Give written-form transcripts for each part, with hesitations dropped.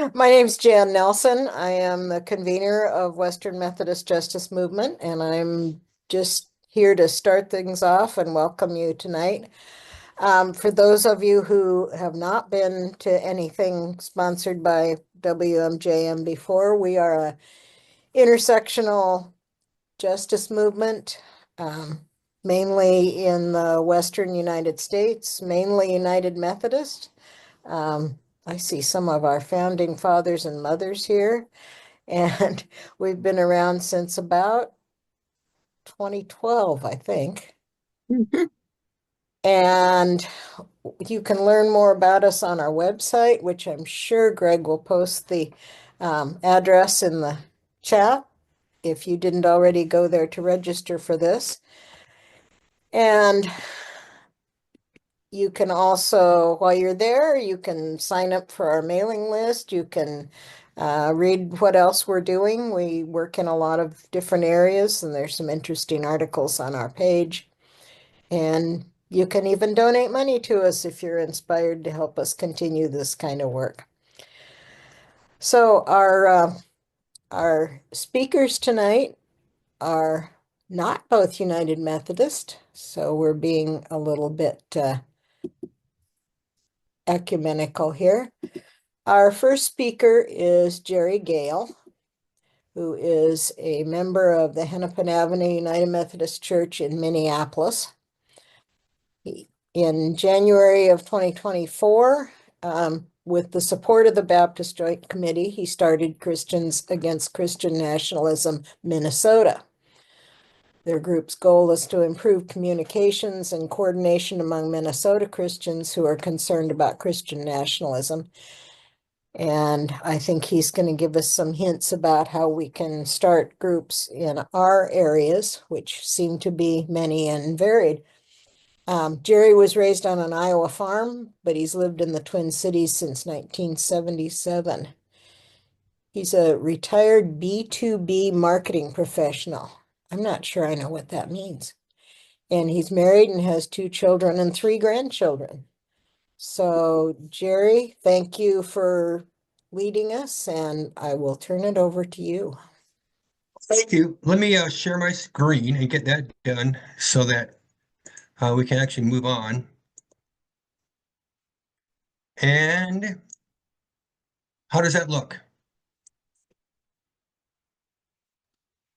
My name's Jan Nelson. I am the convener of Western Methodist Justice Movement, and I'm just here to start things off and welcome you tonight. For those of you who have not been to anything sponsored by WMJM before, we are a intersectional justice movement, mainly in the Western United States, mainly United Methodist. Um, I see some of our founding fathers and mothers here, and we've been around since about 2012, I think. Mhm. And you can learn more about us on our website, which I'm sure Greg will post the address in the chat if you didn't already go there to register for this. And you can also, while you're there, you can sign up for our mailing list. You can read what else we're doing. We work in a lot of different areas, and there's some interesting articles on our page. And you can even donate money to us if you're inspired to help us continue this kind of work. So our speakers tonight are not both United Methodist, so we're being a little bit ecumenical here. Our first speaker is Jerry Gale, who is a member of the Hennepin Avenue United Methodist Church in Minneapolis. In January of 2024, with the support of the Baptist Joint Committee, he started Christians Against Christian Nationalism, Minnesota. Their group's goal is to improve communications and coordination among Minnesota Christians who are concerned about Christian nationalism. And I think he's going to give us some hints about how we can start groups in our areas, which seem to be many and varied. Jerry was raised on an Iowa farm, but he's lived in the Twin Cities since 1977. He's a retired B2B marketing professional. I'm not sure I know what that means. And he's married and has 2 children and 3 grandchildren. So, Jerry, thank you for leading us, and I will turn it over to you. Thank you. Let me share my screen and get that done so that we can actually move on. And how does that look?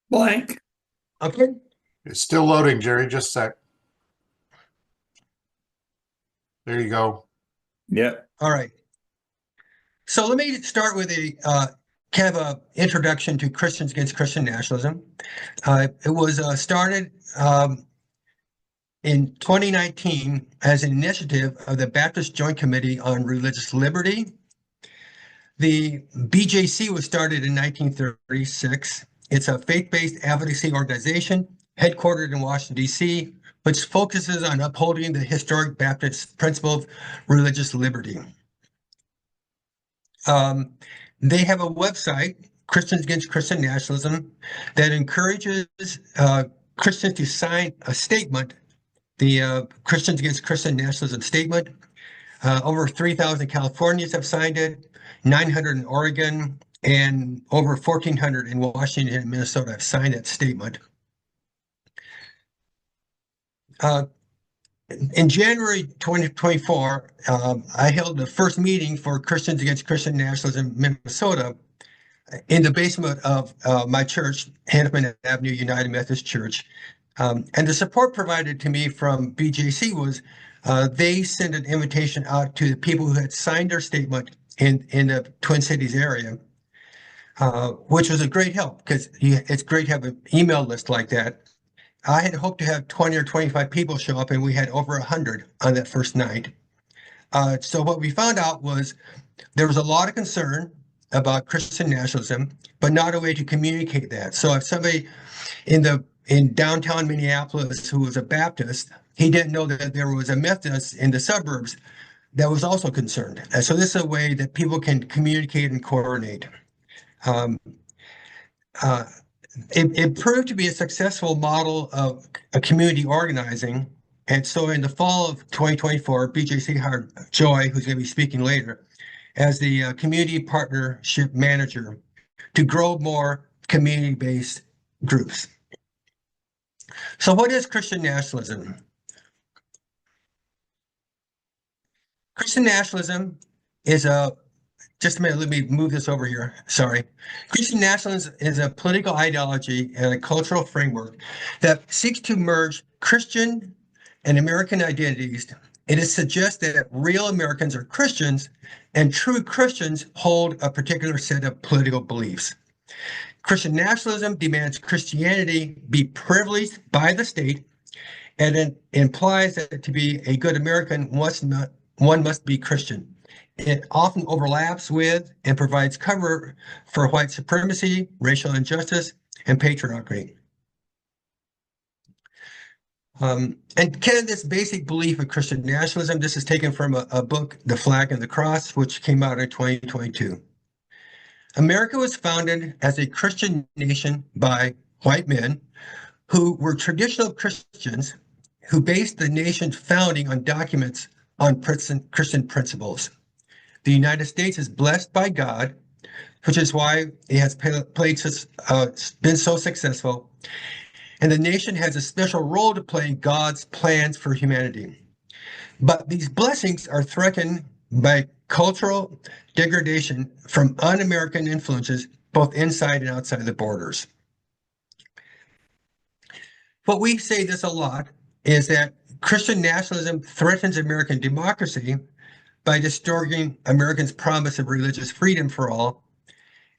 Blank. Okay. It's still loading, Jerry. Just a sec. There you go. Yep. All right. So let me start with a kind of a introduction to Christians Against Christian Nationalism. It was started in 2019 as an initiative of the Baptist Joint Committee on Religious Liberty. The BJC was started in 1936. It's a faith-based advocacy organization headquartered in Washington, D.C., which focuses on upholding the historic Baptist principle of religious liberty. They have a website, Christians Against Christian Nationalism, that encourages Christians to sign a statement, the Christians Against Christian Nationalism statement. Over 3,000 Californians have signed it, 900 in Oregon, and over 1,400 in Washington and Minnesota have signed that statement. In January 2024, I held the first meeting for Christians Against Christian Nationalism Minnesota in the basement of my church, Hennepin Avenue United Methodist Church. And the support provided to me from BJC was they sent an invitation out to the people who had signed their statement in the Twin Cities area, which was a great help because it's great to have an email list like that. I had hoped to have 20 or 25 people show up, and we had over 100 on that first night. So what we found out was there was a lot of concern about Christian nationalism, but not a way to communicate that. So if somebody in downtown Minneapolis who was a Baptist, he didn't know that there was a Methodist in the suburbs that was also concerned. And so this is a way that people can communicate and coordinate. It proved to be a successful model of a community organizing. And so in the fall of 2024, BJC hired Joy, who's going to be speaking later, as the community partnership manager to grow more community-based groups. So what is Christian nationalism? Christian nationalism is just a minute, let me move this over here. Sorry. Christian nationalism is a political ideology and a cultural framework that seeks to merge Christian and American identities. It suggests that real Americans are Christians and true Christians hold a particular set of political beliefs. Christian nationalism demands Christianity be privileged by the state, and it implies that to be a good American, one must be Christian. It often overlaps with and provides cover for white supremacy, racial injustice, and patriarchy. And kind of this basic belief of Christian nationalism, this is taken from a book, The Flag and the Cross, which came out in 2022. America was founded as a Christian nation by white men who were traditional Christians who based the nation's founding on documents on Christian principles. The United States is blessed by God, which is why it has been so successful. And the nation has a special role to play in God's plans for humanity. But these blessings are threatened by cultural degradation from un-American influences, both inside and outside the borders. What we say this a lot is that Christian nationalism threatens American democracy by distorting Americans' promise of religious freedom for all,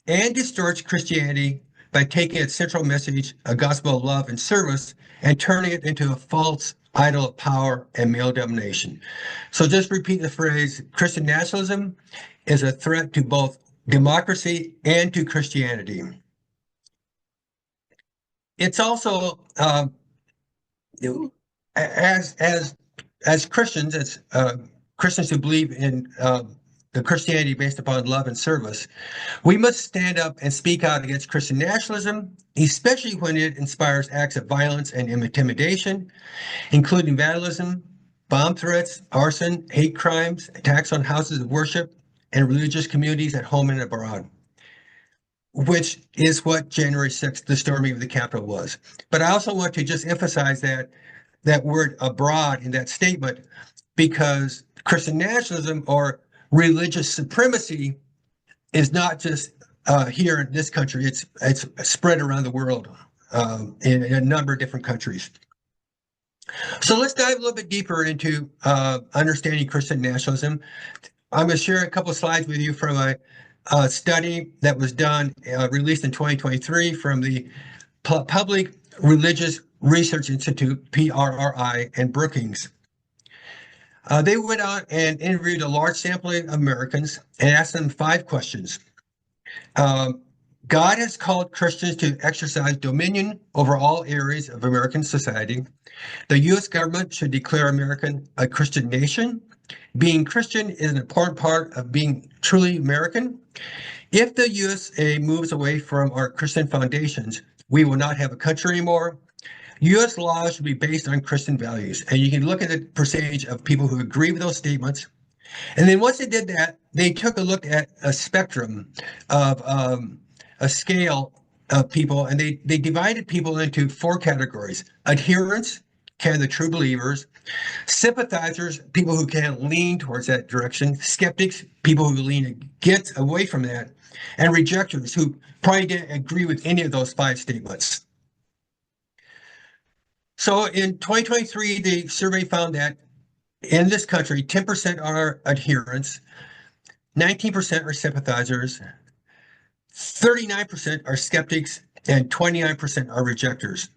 and distorts Christianity by taking its central message, a gospel of love and service, and turning it into a false idol of power and male domination. So just repeat the phrase, Christian nationalism is a threat to both democracy and to Christianity. It's also, as Christians, as Christians who believe in the Christianity based upon love and service, we must stand up and speak out against Christian nationalism, especially when it inspires acts of violence and intimidation, including vandalism, bomb threats, arson, hate crimes, attacks on houses of worship, and religious communities at home and abroad, which is what January 6th, the storming of the Capitol was. But I also want to just emphasize that word abroad in that statement, because Christian nationalism or religious supremacy is not just here in this country, it's spread around the world in a number of different countries. So let's dive a little bit deeper into understanding Christian nationalism. I'm going to share a couple of slides with you from a study that was done, released in 2023 from the Public Religious Research Institute, PRRI, and Brookings. They went out and interviewed a large sampling of Americans and asked them 5 questions. God has called Christians to exercise dominion over all areas of American society. The U.S. government should declare America a Christian nation. Being Christian is an important part of being truly American. If the USA moves away from our Christian foundations, we will not have a country anymore. U.S. laws should be based on Christian values. And you can look at the percentage of people who agree with those statements. And then once they did that, they took a look at a spectrum of a scale of people, and they divided people into 4 categories: adherents, kind of the true believers; sympathizers, people who kind of lean towards that direction; skeptics, people who lean get away from that; and rejectors, who probably didn't agree with any of those 5 statements. So in 2023, the survey found that in this country, 10% are adherents, 19% are sympathizers, 39% are skeptics, and 29% are rejectors,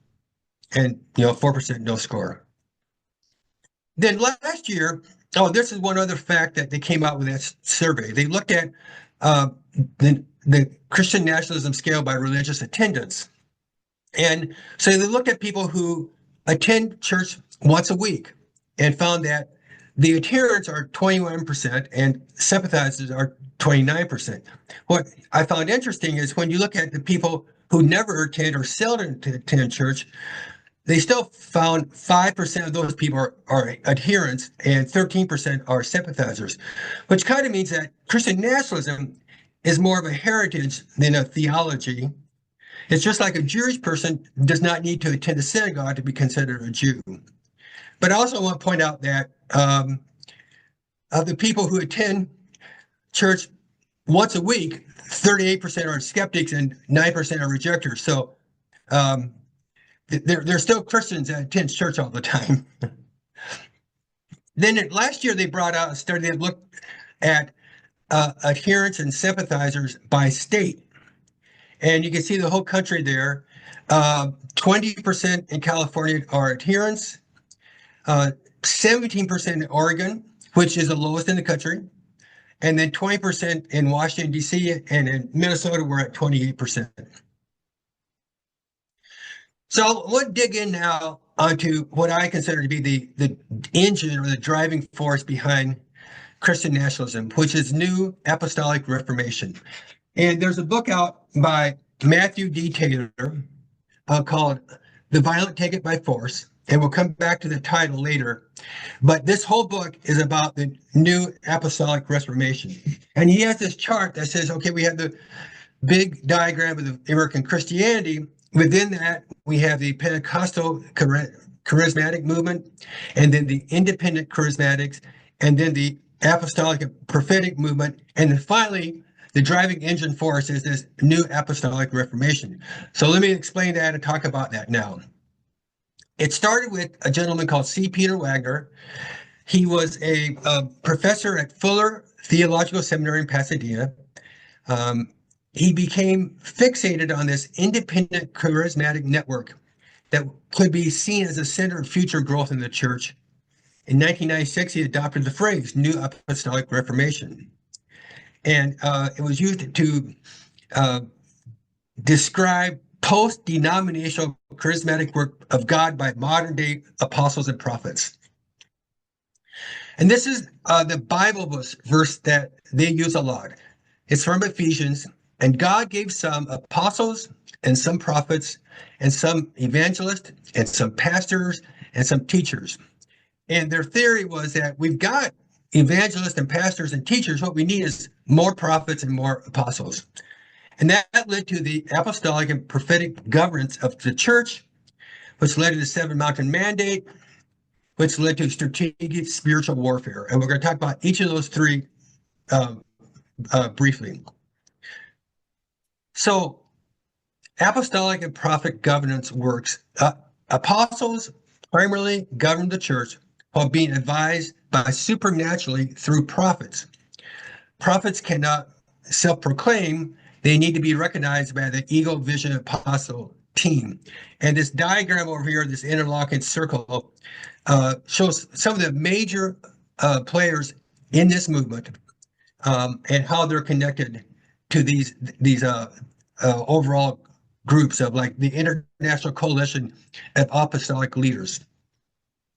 and 4% no score. Then last year, this is one other fact that they came out with that survey. They looked at the Christian nationalism scale by religious attendance. And so they looked at people who attend church once a week and found that the adherents are 21% and sympathizers are 29%. What I found interesting is when you look at the people who never attend or seldom attend church, they still found 5% of those people are adherents and 13% are sympathizers, which kind of means that Christian nationalism is more of a heritage than a theology. It's just like a Jewish person does not need to attend a synagogue to be considered a Jew. But I also want to point out that of the people who attend church once a week, 38% are skeptics and 9% are rejectors. So they're still Christians that attend church all the time. Then last year, they brought out a study that looked at adherents and sympathizers by state. And you can see the whole country there. 20% in California are adherents, 17% in Oregon, which is the lowest in the country, and then 20% in Washington, D.C., and in Minnesota, we're at 28%. So I want to dig in now onto what I consider to be the engine or the driving force behind Christian nationalism, which is New Apostolic Reformation. And there's a book out by Matthew D. Taylor called The Violent Take It by Force. And we'll come back to the title later. But this whole book is about the New Apostolic Reformation. And he has this chart that says, okay, we have the big diagram of the American Christianity. Within that, we have the Pentecostal charismatic movement, and then the independent charismatics, and then the apostolic and prophetic movement. And then finally, the driving engine for us is this New Apostolic Reformation. So let me explain that and talk about that now. It started with a gentleman called C. Peter Wagner. He was a professor at Fuller Theological Seminary in Pasadena. He became fixated on this independent charismatic network that could be seen as a center of future growth in the church. In 1996, he adopted the phrase New Apostolic Reformation. And it was used to describe post-denominational charismatic work of God by modern-day apostles and prophets. And this is the Bible verse that they use a lot. It's from Ephesians. And God gave some apostles and some prophets and some evangelists and some pastors and some teachers. And their theory was that we've got evangelists and pastors and teachers. What we need is more prophets and more apostles. And that led to the apostolic and prophetic governance of the church, which led to the Seven Mountain Mandate, which led to strategic spiritual warfare. And we're going to talk about each of those three briefly. So apostolic and prophet governance works. Apostles primarily govern the church while being advised by supernaturally through prophets. Prophets cannot self-proclaim. They need to be recognized by the Eagle Vision Apostle team. And this diagram over here, this interlocking circle, shows some of the major players in this movement and how they're connected to these overall groups of like the International Coalition of Apostolic Leaders.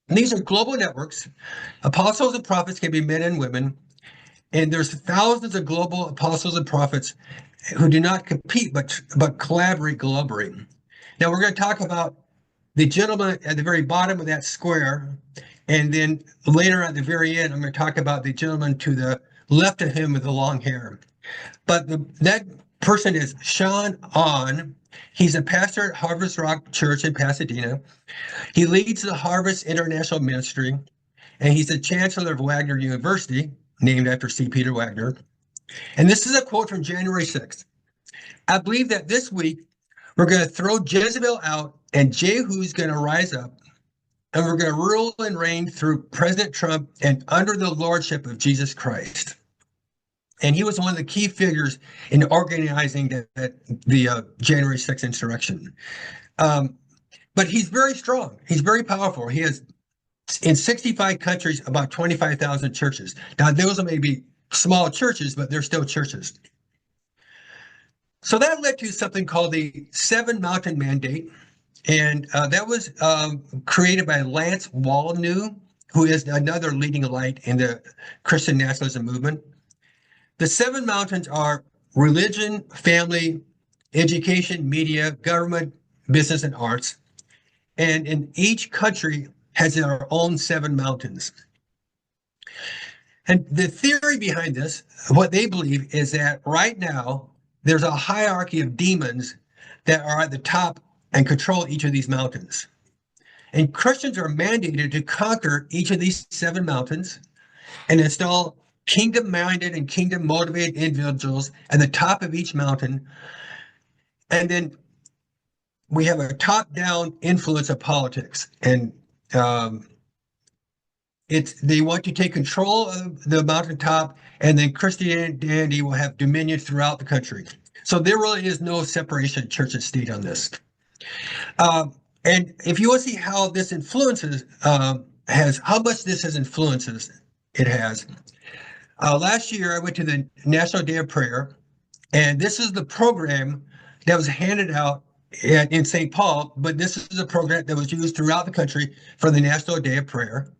And these are global networks. Apostles and prophets can be men and women. And there's thousands of global apostles and prophets who do not compete, but collaborate globally. Now we're going to talk about the gentleman at the very bottom of that square. And then later at the very end, I'm going to talk about the gentleman to the left of him with the long hair. But that person is Sean On. He's a pastor at Harvest Rock Church in Pasadena. He leads the Harvest International Ministry, and he's the chancellor of Wagner University, named after C. Peter Wagner. And this is a quote from January 6th. I believe that this week we're going to throw Jezebel out and Jehu's going to rise up, and we're going to rule and reign through President Trump and under the lordship of Jesus Christ. And he was one of the key figures in organizing the January 6th insurrection. But he's very strong. He's very powerful. He has, in 65 countries, about 25,000 churches. Now, those may be small churches, but they're still churches. So that led to something called the Seven Mountain Mandate. And that was created by Lance Wallnew, who is another leading light in the Christian nationalism movement. The seven mountains are religion, family, education, media, government, business, and arts. And in each country has their own 7 mountains. And the theory behind this, what they believe is that right now there's a hierarchy of demons that are at the top and control each of these mountains. And Christians are mandated to conquer each of these 7 mountains and install kingdom-minded and kingdom-motivated individuals at the top of each mountain. And then we have a top-down influence of politics. And they want to take control of the mountaintop, and then Christianity will have dominion throughout the country. So there really is no separation of church and state on this. And if you want to see how this influences, how much this has influences, it has. Last year, I went to the National Day of Prayer, and this is the program that was handed out in St. Paul, but this is a program that was used throughout the country for the National Day of Prayer.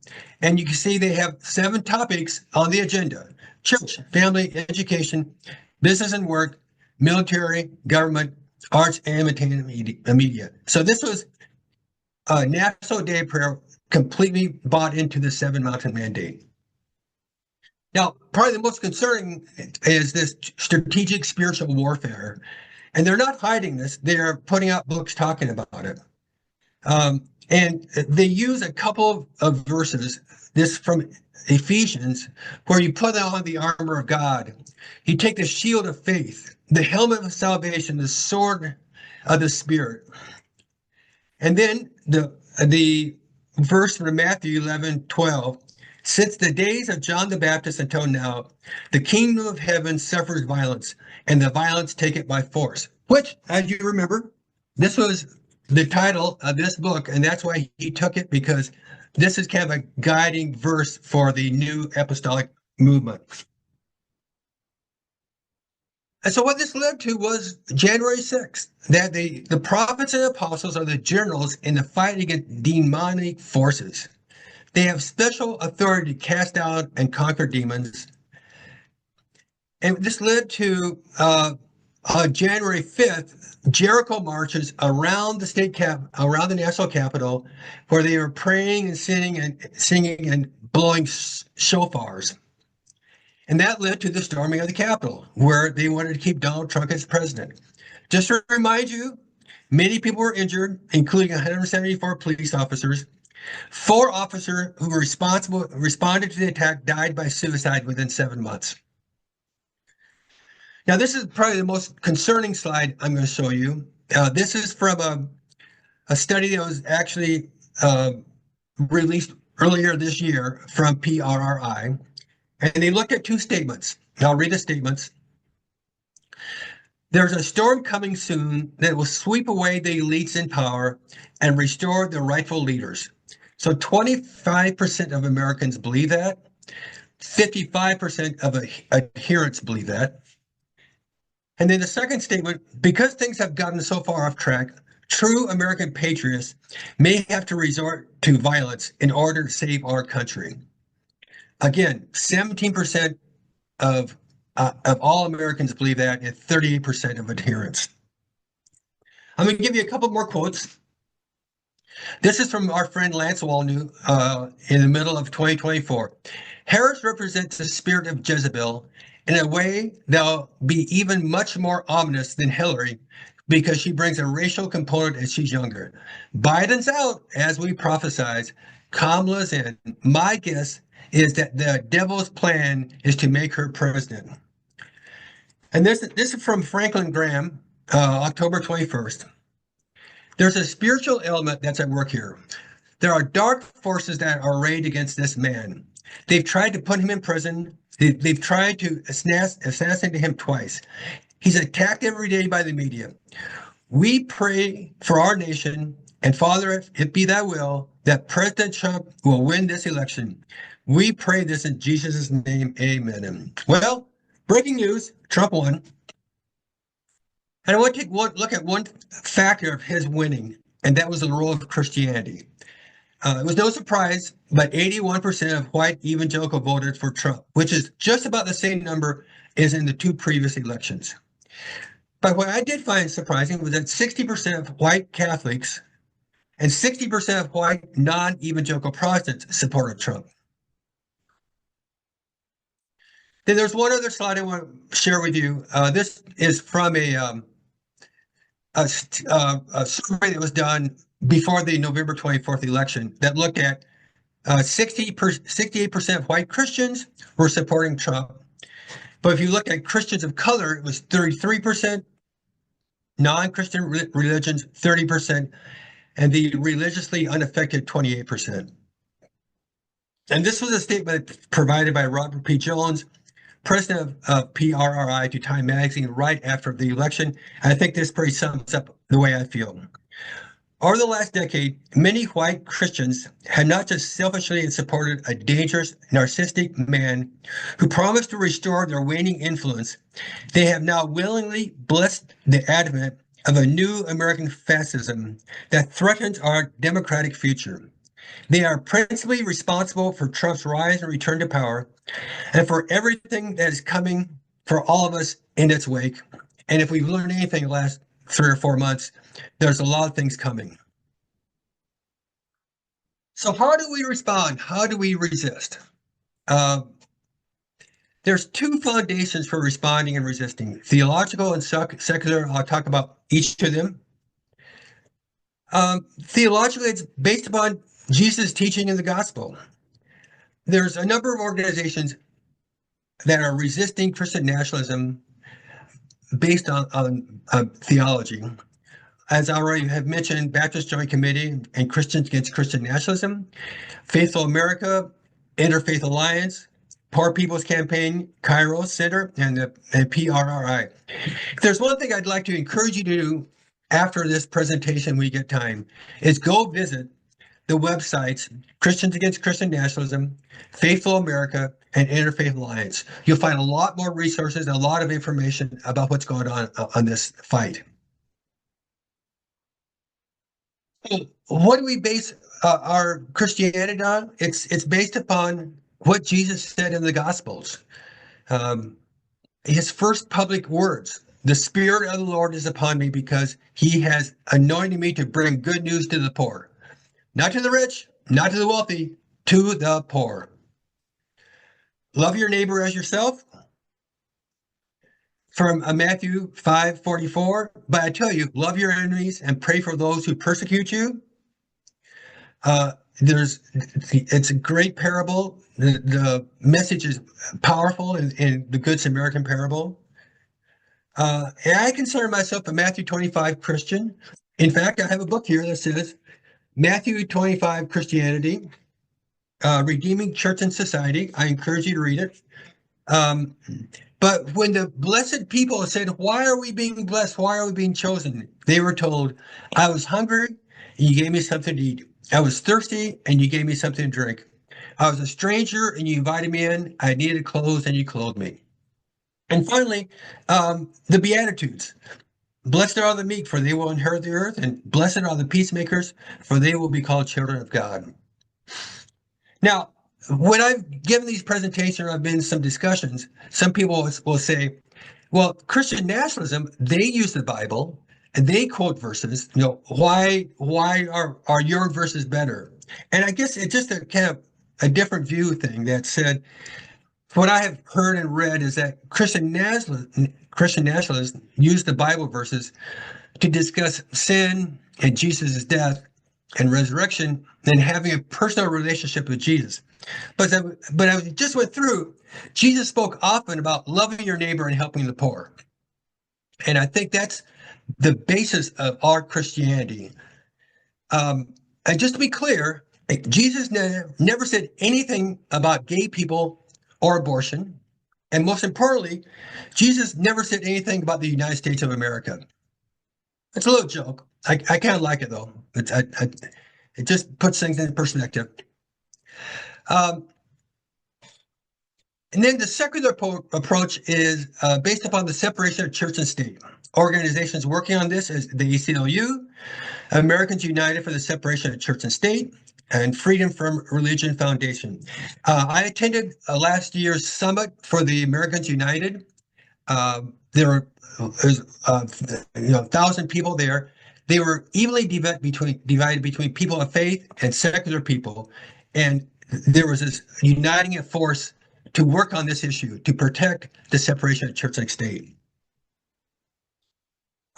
And you can see they have 7 topics on the agenda: church, family, education, business and work, military, government, arts, and entertainment media. So this was a National Day of Prayer completely bought into the 7 Mountain Mandate. Now, probably the most concerning is this strategic spiritual warfare. And they're not hiding this. They're putting out books talking about it. And they use a couple of verses, this from Ephesians, where you put on the armor of God. You take the shield of faith, the helmet of salvation, the sword of the Spirit. And then the verse from Matthew 11:12, since the days of John the Baptist until now, the kingdom of heaven suffers violence, and the violence take it by force. Which, as you remember, this was the title of this book, and that's why he took it, because this is kind of a guiding verse for the new apostolic movement. And so what this led to was January 6th, that the prophets and apostles are the generals in the fight against demonic forces. They have special authority to cast out and conquer demons. And this led to on January 5th, Jericho marches around the around the national capital, where they were praying and singing and blowing shofars. And that led to the storming of the Capitol, where they wanted to keep Donald Trump as president. Just to remind you, many people were injured, including 174 police officers. 4 officers who were responded to the attack died by suicide within 7 months. Now, this is probably the most concerning slide I'm going to show you. This is from a study that was actually released earlier this year from PRRI. And they looked at 2 statements. I'll read the statements. There's a storm coming soon that will sweep away the elites in power and restore the rightful leaders. So 25% of Americans believe that. 55% of adherents believe that. And then the second statement, because things have gotten so far off track, true American patriots may have to resort to violence in order to save our country. Again, 17% of all Americans believe that, and 38% of adherents. I'm going to give you a couple more quotes. This is from our friend Lance Walnew in the middle of 2024. Harris represents the spirit of Jezebel in a way that'll be even much more ominous than Hillary, because she brings a racial component and she's younger. Biden's out, as we prophesied. Kamala's in. My guess is that the devil's plan is to make her president. And this is from Franklin Graham, October 21st. There's a spiritual element that's at work here. There are dark forces that are arrayed against this man. They've tried to put him in prison. They've tried to assassinate him twice. He's attacked every day by the media. We pray for our nation, and Father, if it be thy will, that President Trump will win this election. We pray this in Jesus' name, amen. Well, breaking news, Trump won. And I want to take one look at one factor of his winning, and that was the role of Christianity. It was no surprise, but 81% of white evangelical voters for Trump, which is just about the same number as in the 2 previous elections. But what I did find surprising was that 60% of white Catholics and 60% of white non-evangelical Protestants supported Trump. Then there's one other slide I want to share with you. This is from a survey that was done before the November 24th election that looked at 68% white Christians were supporting Trump. But if you look at Christians of color, it was 33%, non-Christian religions, 30%, and the religiously unaffected, 28%. And this was a statement provided by Robert P. Jones, president of PRRI, to Time Magazine right after the election. I think this pretty sums up the way I feel. Over the last decade, many white Christians have not just selfishly supported a dangerous, narcissistic man who promised to restore their waning influence, they have now willingly blessed the advent of a new American fascism that threatens our democratic future. They are principally responsible for Trump's rise and return to power, and for everything that is coming for all of us in its wake. And if we've learned anything in the last 3 or 4 months, there's a lot of things coming. So how do we respond? How do we resist? There's 2 foundations for responding and resisting: theological and secular. I'll talk about each of them. Theologically, it's based upon Jesus' teaching in the gospel. There's a number of organizations that are resisting Christian nationalism based on theology. As I already have mentioned, Baptist Joint Committee and Christians Against Christian Nationalism, Faithful America, Interfaith Alliance, Poor People's Campaign, Kairos Center, and PRRI. If there's one thing I'd like to encourage you to do after this presentation when you get time, is go visit the websites Christians Against Christian Nationalism, Faithful America, and Interfaith Alliance. You'll find a lot more resources, a lot of information about what's going on this fight. What do we base our Christianity on? It's based upon what Jesus said in the Gospels. His first public words: "The Spirit of the Lord is upon me because he has anointed me to bring good news to the poor." Not to the rich, not to the wealthy, to the poor. Love your neighbor as yourself. From Matthew 5:44, but I tell you, love your enemies and pray for those who persecute you. It's a great parable. The message is powerful in the Good Samaritan parable. And I consider myself a Matthew 25 Christian. In fact, I have a book here that says Matthew 25 Christianity, Redeeming Church and Society. I encourage you to read it. But when the blessed people said, "Why are we being blessed? Why are we being chosen?" They were told, "I was hungry and you gave me something to eat. I was thirsty and you gave me something to drink. I was a stranger and you invited me in. I needed clothes and you clothed me." And finally, the Beatitudes. "Blessed are the meek, for they will inherit the earth, and blessed are the peacemakers, for they will be called children of God." Now, when I've given these presentations, or I've been in some discussions, some people will say, "Well, Christian nationalism, they use the Bible and they quote verses. Why are your verses better?" And I guess it's just a kind of a different view thing that said, what I have heard and read is that Christian nationalists use the Bible verses to discuss sin and Jesus' death and resurrection and having a personal relationship with Jesus. But I just went through, Jesus spoke often about loving your neighbor and helping the poor. And I think that's the basis of our Christianity. And just to be clear, Jesus never said anything about gay people or abortion. And most importantly, Jesus never said anything about the United States of America. It's a little joke. I kind of like it, though. It just puts things in perspective. And then the secular approach is based upon the separation of church and state. Organizations working on this is the ACLU, Americans United for the Separation of Church and State, and Freedom from Religion Foundation. I attended last year's summit for the Americans United. There were 1,000 people there. they were evenly divided between people of faith and secular people. And there was this uniting force to work on this issue, to protect the separation of church and state.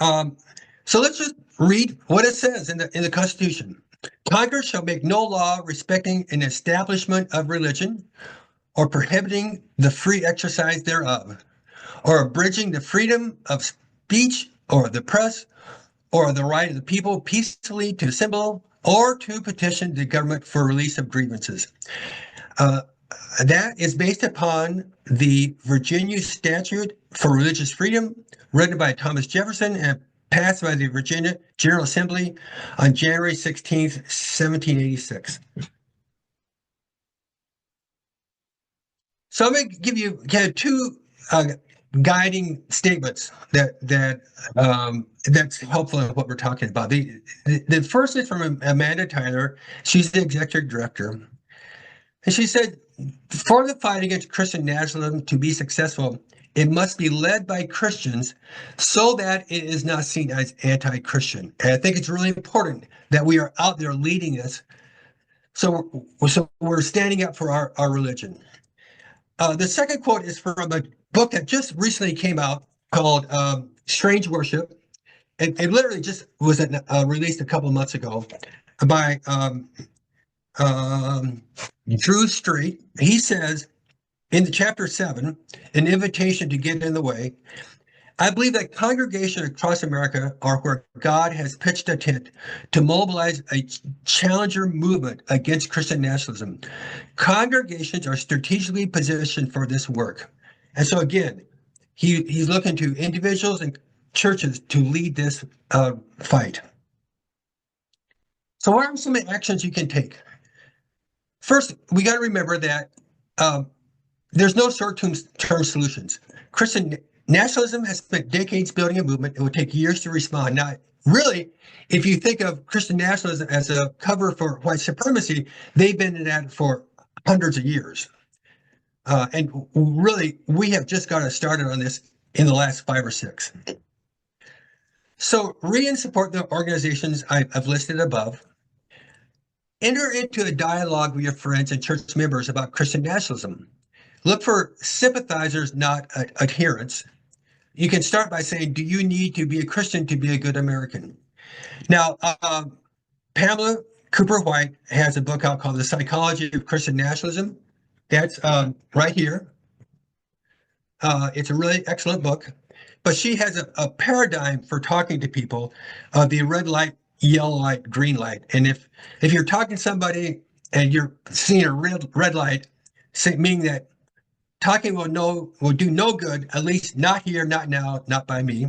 So let's just read what it says in the Constitution. Congress shall make no law respecting an establishment of religion or prohibiting the free exercise thereof, or abridging the freedom of speech or the press, or the right of the people peacefully to assemble or to petition the government for release of grievances. That is based upon the Virginia Statute for Religious Freedom, written by Thomas Jefferson and passed by the Virginia General Assembly on January 16th, 1786. So I'm going to give you kind of two guiding statements that's helpful in what we're talking about. The first is from Amanda Tyler. She's the executive director. And she said, for the fight against Christian nationalism to be successful, it must be led by Christians so that it is not seen as anti-Christian. And I think it's really important that we are out there leading this. So we're standing up for our religion. The second quote is from a book that just recently came out called Strange Worship. It literally just was released a couple of months ago by Drew Street. He says in the chapter 7, an invitation to get in the way, I believe that congregations across America are where God has pitched a tent to mobilize a challenger movement against Christian nationalism. Congregations are strategically positioned for this work. And so again, he's looking to individuals and churches to lead this fight. So what are some actions you can take? First, we got to remember that there's no short-term solutions. Christian nationalism has spent decades building a movement. It would take years to respond. Now, really, if you think of Christian nationalism as a cover for white supremacy, they've been in that for hundreds of years. And really, we have just got started on this in the last 5 or 6. So read and support the organizations I've listed above. Enter into a dialogue with your friends and church members about Christian nationalism. Look for sympathizers, not adherents. You can start by saying, do you need to be a Christian to be a good American? Now, Pamela Cooper White has a book out called The Psychology of Christian Nationalism. That's right here. It's a really excellent book. But she has a paradigm for talking to people, the red light, yellow light, green light. And if you're talking to somebody and you're seeing a red light, meaning that talking will do no good, at least not here, not now, not by me.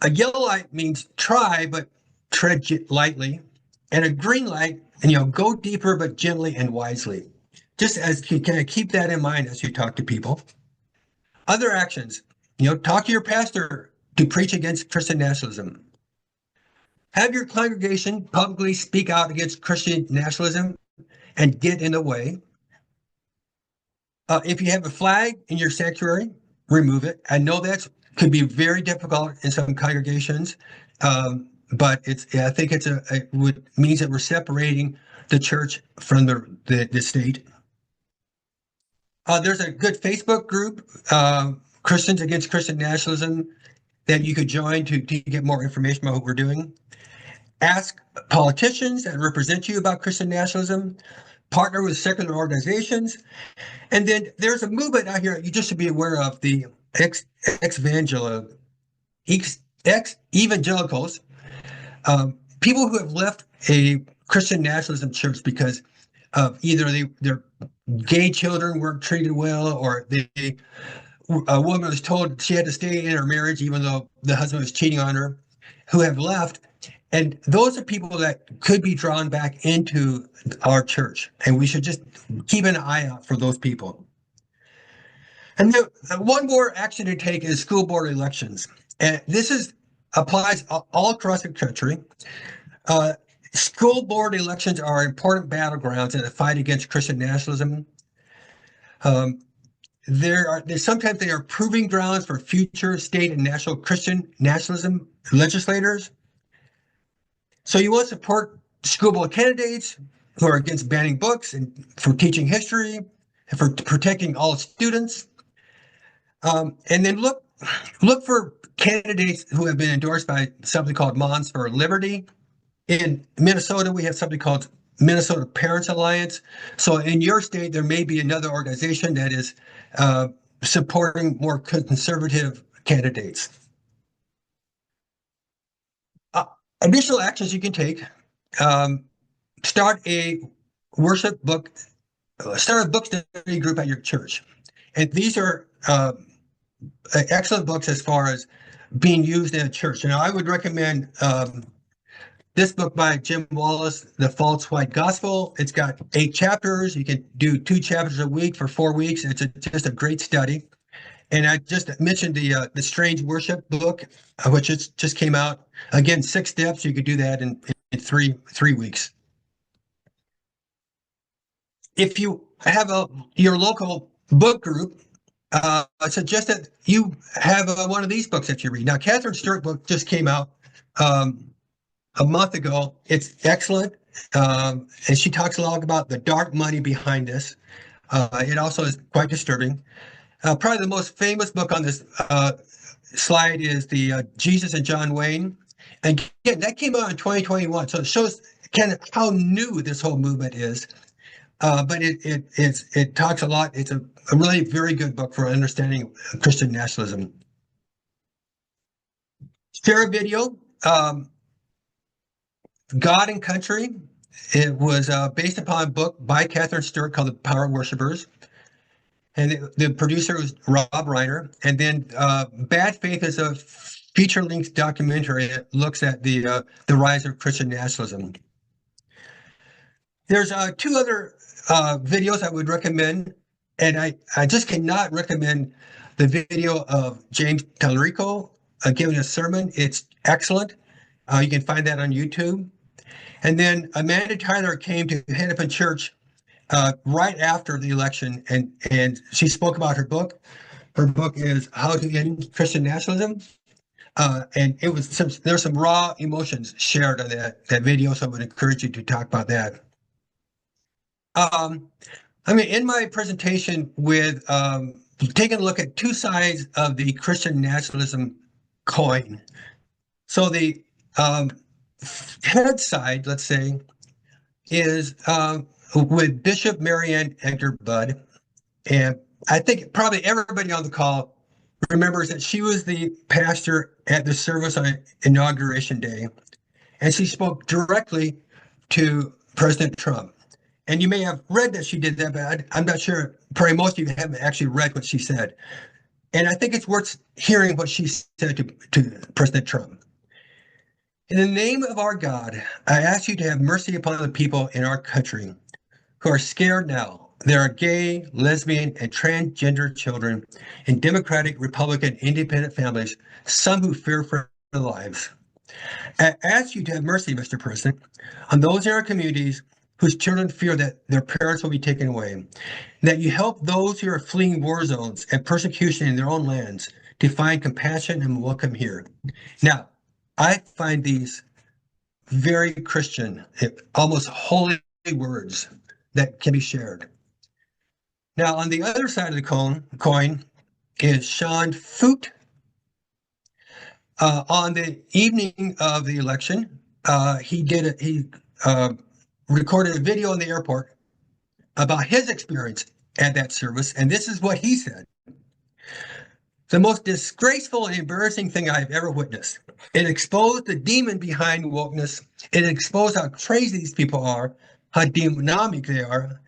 A yellow light means try, but tread lightly. And a green light, and go deeper, but gently and wisely. Just as you kind of keep that in mind as you talk to people. Other actions, talk to your pastor to preach against Christian nationalism. Have your congregation publicly speak out against Christian nationalism and get in the way. If you have a flag in your sanctuary, remove it. I know that could be very difficult in some congregations, but I think it means that we're separating the church from the state. There's a good Facebook group, Christians Against Christian Nationalism, that you could join to get more information about what we're doing. Ask politicians that represent you about Christian nationalism. Partner with secular organizations. And then there's a movement out here you just should be aware of, the ex-evangelicals, people who have left a Christian nationalism church because of either their gay children weren't treated well, or a woman was told she had to stay in her marriage even though the husband was cheating on her, who have left. And those are people that could be drawn back into our church. And we should just keep an eye out for those people. And then one more action to take is school board elections. And this applies all across the country. School board elections are important battlegrounds in the fight against Christian nationalism. sometimes they are proving grounds for future state and national Christian nationalism legislators. So you want to support school board candidates who are against banning books and for teaching history and for protecting all students. And then look for candidates who have been endorsed by something called Moms for Liberty. In Minnesota, we have something called Minnesota Parents Alliance. So in your state, there may be another organization that is supporting more conservative candidates. Additional actions you can take: start a book study group at your church, and these are excellent books as far as being used in a church. And I would recommend this book by Jim Wallace, The False White Gospel. It's got 8 chapters. You can do 2 chapters a week for 4 weeks. It's just a great study. And I just mentioned the Strange Worship book, which just came out. Again, 6 steps. You could do that in 3 weeks. If you have your local book group, I suggest that you have one of these books that you read. Now, Catherine Stewart's book just came out a month ago. It's excellent, and she talks a lot about the dark money behind this. It also is quite disturbing. Probably the most famous book on this slide is the Jesus and John Wayne. And again, that came out in 2021, so it shows kind of how new this whole movement is. But it talks a lot. It's a really very good book for understanding Christian nationalism. Share a video, God and Country. It was based upon a book by Catherine Stewart called The Power of Worshippers. And the producer was Rob Reiner. And then Bad Faith is a feature-length documentary that looks at the rise of Christian nationalism. There's 2 other videos I would recommend, and I just cannot recommend the video of James Tallarico giving a sermon. It's excellent. You can find that on YouTube. And then Amanda Tyler came to Hennepin Church right after the election, and she spoke about her book. Her book is How to End Christian Nationalism. And there's some raw emotions shared on that video, so I would encourage you to talk about that. In my presentation with taking a look at 2 sides of the Christian nationalism coin. So the head side, let's say, is with Bishop Marianne Edgar Budd. And I think probably everybody on the call remembers that she was the pastor at the service on Inauguration Day. And she spoke directly to President Trump. And you may have read that she did that, but I'm not sure. Probably most of you haven't actually read what she said. And I think it's worth hearing what she said to President Trump. In the name of our God, I ask you to have mercy upon the people in our country who are scared now. There are gay, lesbian, and transgender children in Democratic, Republican, independent families, some who fear for their lives. I ask you to have mercy, Mr. President, on those in our communities whose children fear that their parents will be taken away, that you help those who are fleeing war zones and persecution in their own lands to find compassion and welcome here. Now, I find these very Christian, almost holy words that can be shared. Now, on the other side of the coin is Sean Foote. On the evening of the election, he recorded a video in the airport about his experience at that service, and this is what he said. The most disgraceful and embarrassing thing I've ever witnessed. It exposed the demon behind wokeness. It exposed how crazy these people are, how demonic they are,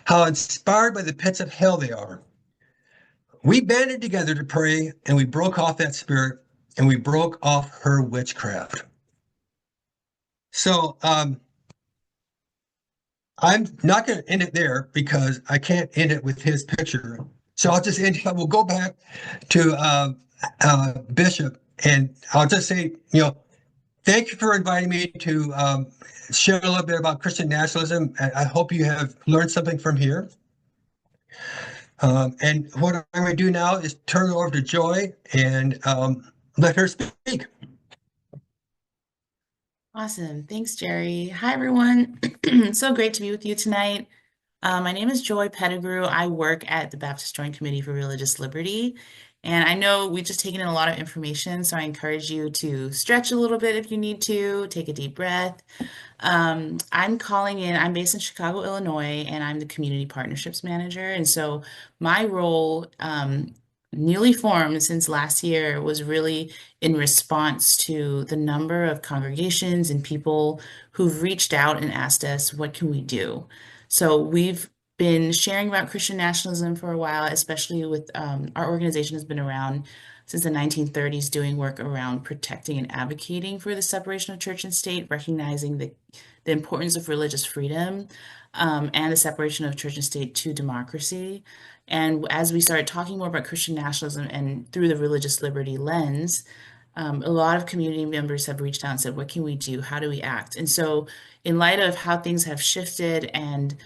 how inspired by the pits of hell they are. We banded together to pray, and we broke off that spirit, and we broke off her witchcraft. So, I'm not going to end it there because I can't end it with his picture. So I'll just end. We'll go back to Bishop, and I'll just say, thank you for inviting me to share a little bit about Christian nationalism. I hope you have learned something from here. And what I'm going to do now is turn it over to Joy and let her speak. Awesome. Thanks, Jerry. Hi, everyone. So great to be with you tonight. My name is Joy Pettigrew. I work at the Baptist Joint Committee for Religious Liberty. And I know we've just taken in a lot of information, so I encourage you to stretch a little bit if you need to, take a deep breath. I'm calling in, I'm based in Chicago, Illinois, and I'm the Community Partnerships Manager. And so my role, newly formed since last year, was really in response to the number of congregations and people who've reached out and asked us, what can we do? So we've been sharing about Christian nationalism for a while, especially with our organization has been around since the 1930s, doing work around protecting and advocating for the separation of church and state, recognizing the importance of religious freedom and the separation of church and state to democracy. And as we started talking more about Christian nationalism and through the religious liberty lens, a lot of community members have reached out and said, what can we do? How do we act? And so in light of how things have shifted and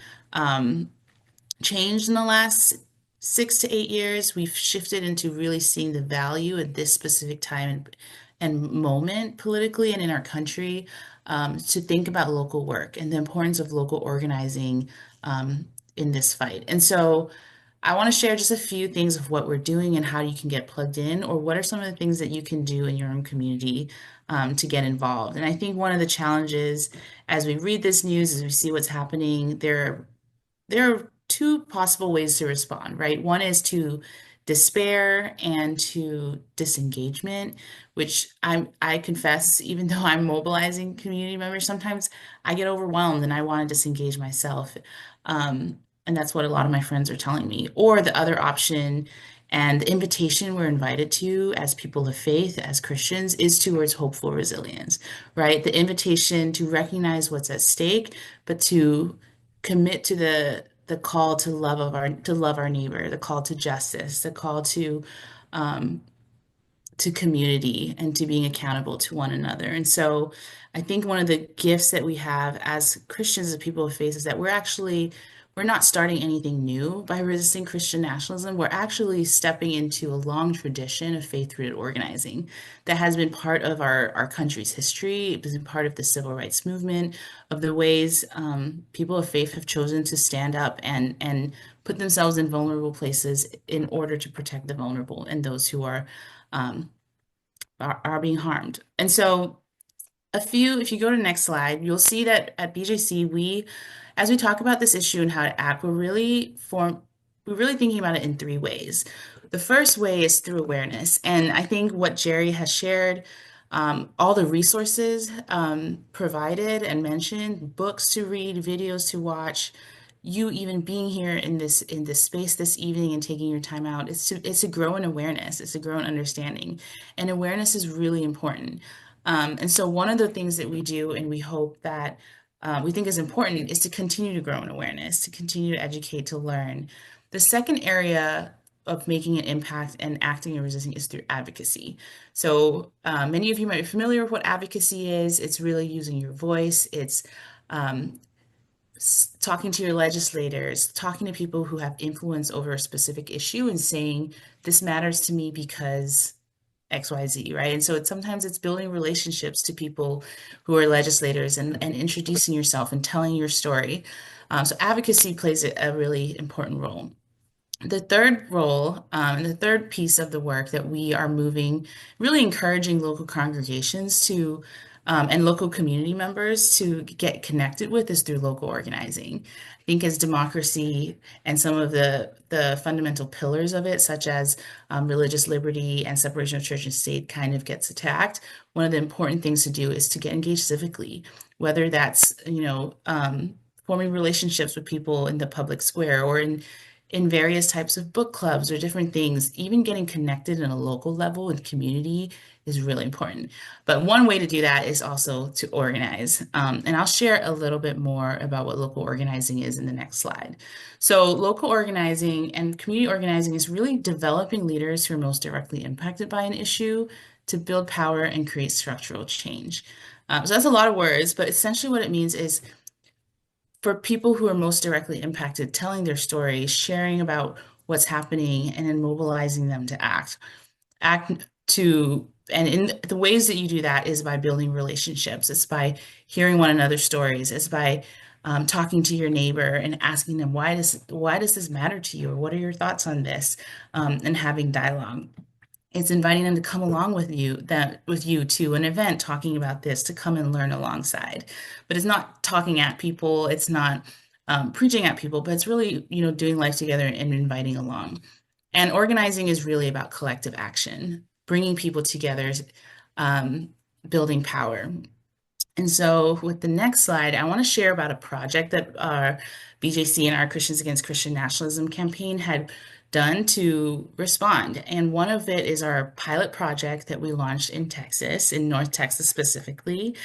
changed in the last 6 to 8 years, we've shifted into really seeing the value at this specific time and moment politically and in our country to think about local work and the importance of local organizing in this fight. And so I want to share just a few things of what we're doing and how you can get plugged in, or what are some of the things that you can do in your own community to get involved. And I think one of the challenges as we read this news, as we see what's happening, there are two possible ways to respond, right? One is to despair and to disengagement, which I confess, even though I'm mobilizing community members, sometimes I get overwhelmed and I want to disengage myself. And that's what a lot of my friends are telling me. Or the other option, and the invitation we're invited to as people of faith, as Christians, is towards hopeful resilience, right? The invitation to recognize what's at stake, but to commit to the call to love our neighbor, the call to justice, the call to community and to being accountable to one another. And so I think one of the gifts that we have as Christians, as people of faith, is that we're not starting anything new by resisting Christian nationalism. We're actually stepping into a long tradition of faith-rooted organizing that has been part of our country's history. It has been part of the civil rights movement, of the ways people of faith have chosen to stand up and put themselves in vulnerable places in order to protect the vulnerable and those who are being harmed. And so if you go to the next slide, you'll see that at BJC, as we talk about this issue and how to act, we're really thinking about it in three ways. The first way is through awareness. And I think what Jerry has shared, all the resources provided and mentioned, books to read, videos to watch, you even being here in this space this evening and taking your time out, it's to grow in awareness, it's to grow in understanding. And awareness is really important. And so one of the things that we do, and we hope that we think is important, is to continue to grow in awareness, to continue to educate, to learn. The second area of making an impact and acting and resisting is through advocacy. So many of you might be familiar with what advocacy is. It's really using your voice. It's talking to your legislators, talking to people who have influence over a specific issue and saying, this matters to me because XYZ, right? And so sometimes it's building relationships to people who are legislators and introducing yourself and telling your story. So advocacy plays a really important role. The third role, and the third piece of the work that we are really encouraging local congregations to and local community members to get connected with, is through local organizing. I think as democracy and some of the fundamental pillars of it, such as religious liberty and separation of church and state, kind of gets attacked, one of the important things to do is to get engaged civically, whether that's, forming relationships with people in the public square or in various types of book clubs or different things. Even getting connected in a local level and community is really important. But one way to do that is also to organize. And I'll share a little bit more about what local organizing is in the next slide. So local organizing and community organizing is really developing leaders who are most directly impacted by an issue to build power and create structural change. So that's a lot of words, but essentially what it means is, for people who are most directly impacted, telling their stories, sharing about what's happening and then mobilizing them to act. And in the ways that you do that is by building relationships. It's by hearing one another's stories. It's by talking to your neighbor and asking them, why does this matter to you? Or what are your thoughts on this? And having dialogue. It's inviting them to come along with you to an event talking about this, to come and learn alongside. But it's not talking at people. It's not preaching at people, but it's really, doing life together and inviting along. And organizing is really about collective action, bringing people together, building power. And so with the next slide, I want to share about a project that our BJC and our Christians Against Christian Nationalism campaign had done to respond. And one of it is our pilot project that we launched in Texas, in North Texas specifically.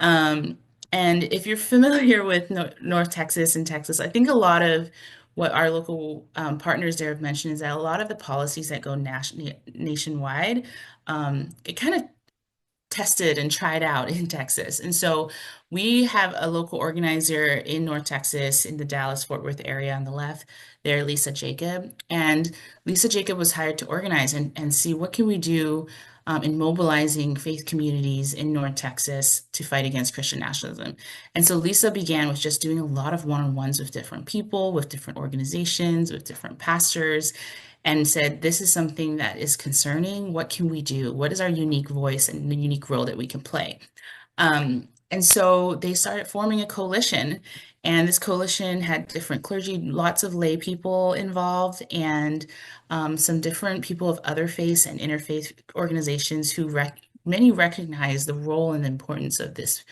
And if you're familiar with North Texas and Texas, I think a lot of what our local partners there have mentioned is that a lot of the policies that go nationwide, it kind of tested and tried out in Texas. And so we have a local organizer in North Texas in the Dallas-Fort Worth area on the left there, Lisa Jacob. And Lisa Jacob was hired to organize and see what can we do in mobilizing faith communities in North Texas to fight against Christian nationalism. And so Lisa began with just doing a lot of one-on-ones with different people, with different organizations, with different pastors, and said, this is something that is concerning. What can we do? What is our unique voice and the unique role that we can play? And so they started forming a coalition, and this coalition had different clergy, lots of lay people involved, and some different people of other faiths and interfaith organizations who many recognize the role and the importance of this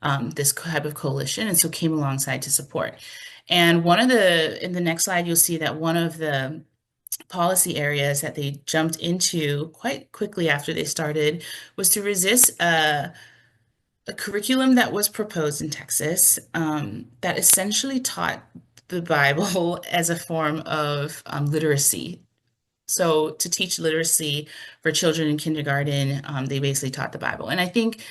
type of coalition, and so came alongside to support. And in the next slide, you'll see that one of the policy areas that they jumped into quite quickly after they started was to resist a curriculum that was proposed in Texas that essentially taught the Bible as a form of literacy. So to teach literacy for children in kindergarten, they basically taught the Bible. And I think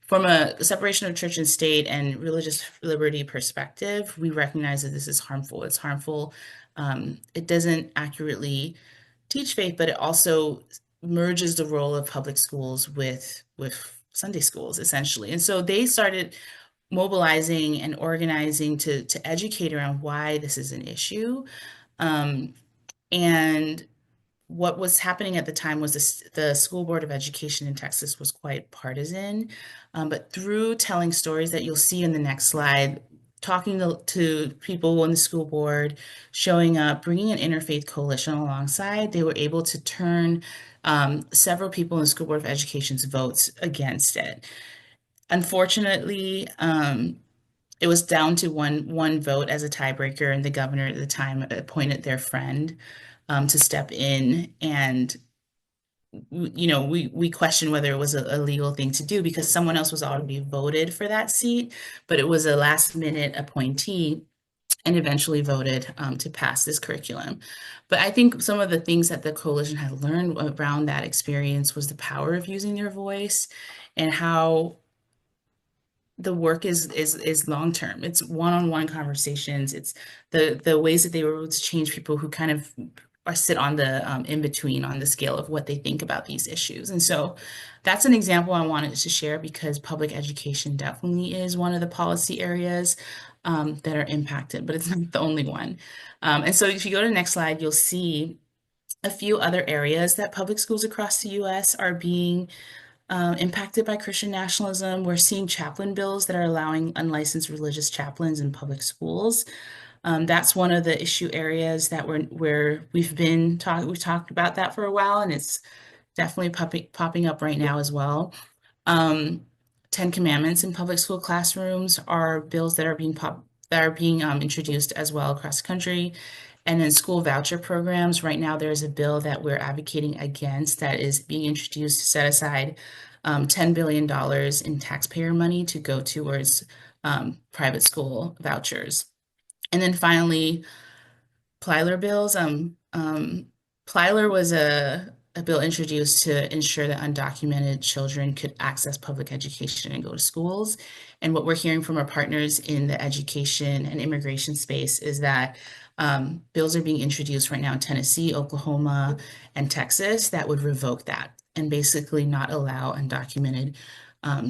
from a separation of church and state and religious liberty perspective, we recognize that this is harmful. It's harmful. It doesn't accurately teach faith, but it also merges the role of public schools with Sunday schools, essentially. And so they started mobilizing and organizing to educate around why this is an issue. And what was happening at the time was the School Board of Education in Texas was quite partisan, but through telling stories that you'll see in the next slide, talking to people in the school board, showing up, bringing an interfaith coalition alongside, they were able to turn several people in the School Board of Education's votes against it. Unfortunately, it was down to one vote as a tiebreaker, and the governor at the time appointed their friend to step in. And we question whether it was a legal thing to do because someone else was already voted for that seat, but it was a last minute appointee and eventually voted to pass this curriculum. But I think some of the things that the coalition had learned around that experience was the power of using their voice and how the work is long-term. It's one-on-one conversations. It's the ways that they were able to change people who kind of sit on the in-between on the scale of what they think about these issues. And so that's an example I wanted to share because public education definitely is one of the policy areas that are impacted, but it's not the only one. And so if you go to the next slide, you'll see a few other areas that public schools across the US are being impacted by Christian nationalism. We're seeing chaplain bills that are allowing unlicensed religious chaplains in public schools. That's one of the issue areas that we've talked about that for a while, and it's definitely popping up right now as well. 10 Commandments in public school classrooms are bills that are being introduced as well across the country. And then school voucher programs. Right now, there's a bill that we're advocating against that is being introduced to set aside $10 billion in taxpayer money to go towards private school vouchers. And then finally, Plyler bills. Plyler was a bill introduced to ensure that undocumented children could access public education and go to schools. And what we're hearing from our partners in the education and immigration space is that Bills are being introduced right now in Tennessee, Oklahoma, and Texas that would revoke that and basically not allow undocumented